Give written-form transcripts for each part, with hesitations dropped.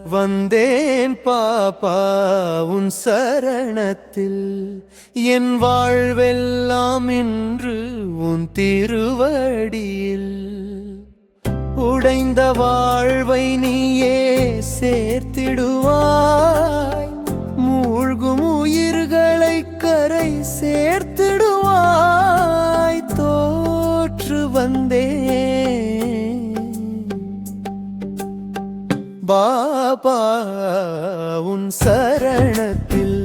வந்தேன் பாப்பா உன் சரணத்தில் என் வாழ்வெல்லாம் இன்று உன் திருவடியில் உடைந்த வாழ்வை நீயே சேர்த்திடுவாய் மூழ்கும் உயிர்களை கரை சேர்த்திடுவாய் தோற்று வந்தேன் பாபா உன் சரணத்தில்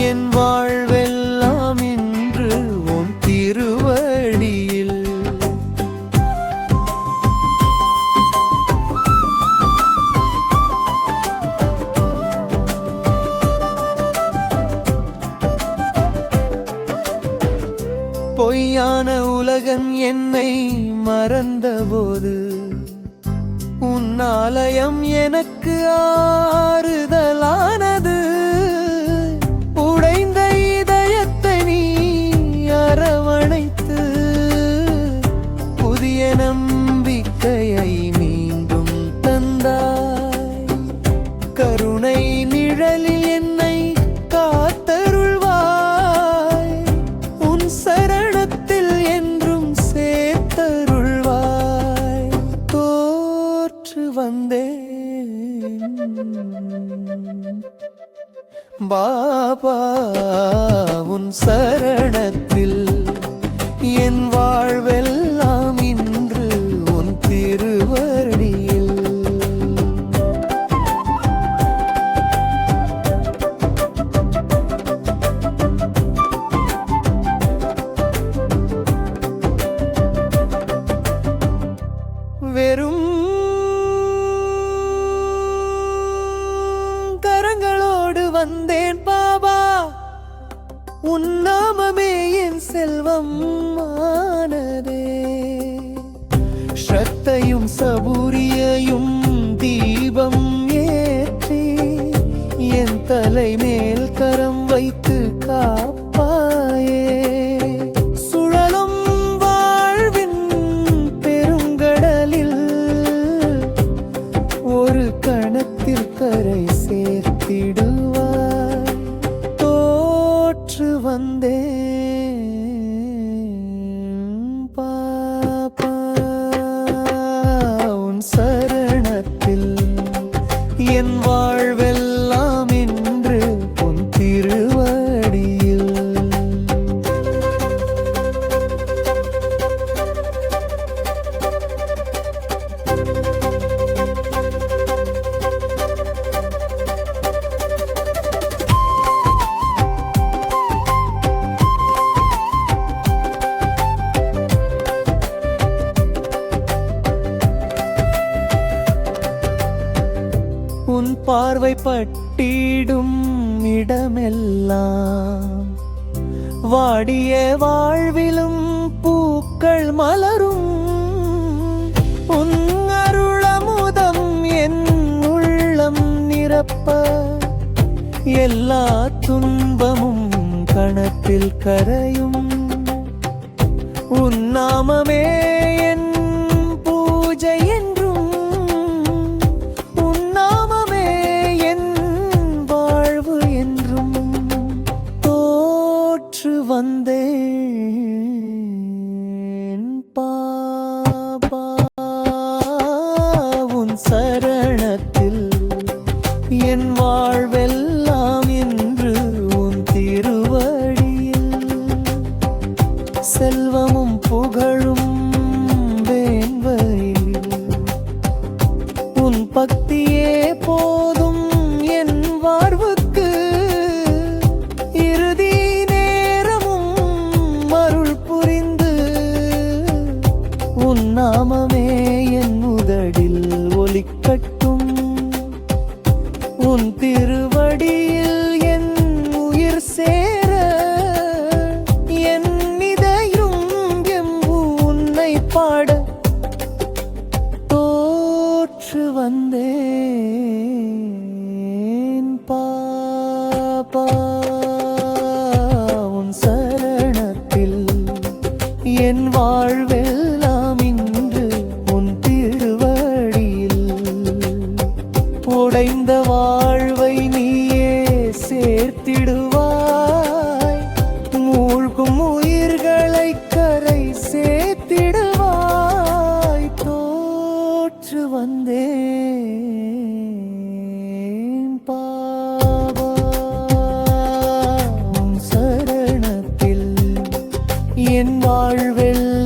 என் வாழ்வெல்லாம் இன்று உன் திருவடியில் பொய்யான உலகம் என்னை மறந்தபோது உன் ஆலயம் எனக்கு ஆறுதலானது உடைந்த இதயத்தை நீ அரவணைத்து புதிய நம்பிக்கையை மீண்டும் தந்தாய் கருணை நிழலில் என்னை காத்தருள்வாய் உன் சரணத்தில் என்றும் சேர்த்தருள்வாய் தோற்று வந்தேன் பாபா உன் சரணத்தில் என் வாழ்வெல்லாம் இன்று உன் திருவடியில் வெறும் கரங்களோடு வந்தேன் பாபா உன் நாமமே என் செல்வம் ஆனதே ஸ்ரத்தையும் சபூரியையும் தீபம் ஏற்றி என் தலை மேல் கரம் வைத்து காப்பாயே சுழலும் வாழ்வின் பெருங்கடலில் ஒரு கணத்தில் கரை சேர்த்திடுவாய் தோற்று வந்தேன் பாப்பா உன் சரணத்தில் என் வாழ்வெல்லாம் இன்று உன் திருவடியில் உன் பார்வை பட்டிடும் இடமெல்லாம் வாடிய வாழ்விலும் பூக்கள் மலரும் உன் அருளமுதம் என் உள்ளம் நிரப்ப எல்லா துன்பமும் கணத்தில் கரையும் உன் நாமமே என் பூஜை என்றும் உன் நாமமே என் வாழ்வு என்றும் தோற்று வந்தேன் பாபா உன் சரணத்தில் என் வாழ்வெல்லாம் இன்று உன் திருவடியில் செல்வமும் புகழும் வேண்வரில் உன் பக்தியே போதும் என் வாழ்வுக்கு இறுதி நேரமும் அருள் புரிந்து உன் நாமமே என் உதடில் ஒலிக்கட்டும் உன் திருவடியில் என் உயிர் சேர என் இதயம் உன்னை பாட தோற்று வந்தேன் பாப்பா உன் சரணத்தில் என் வாழ்வெல்லாம் இன்று உன் திருவடியில் பெற்று வந்தேன் பாபா உன் சரணத்தில் என் வாழ்வெல்லாம்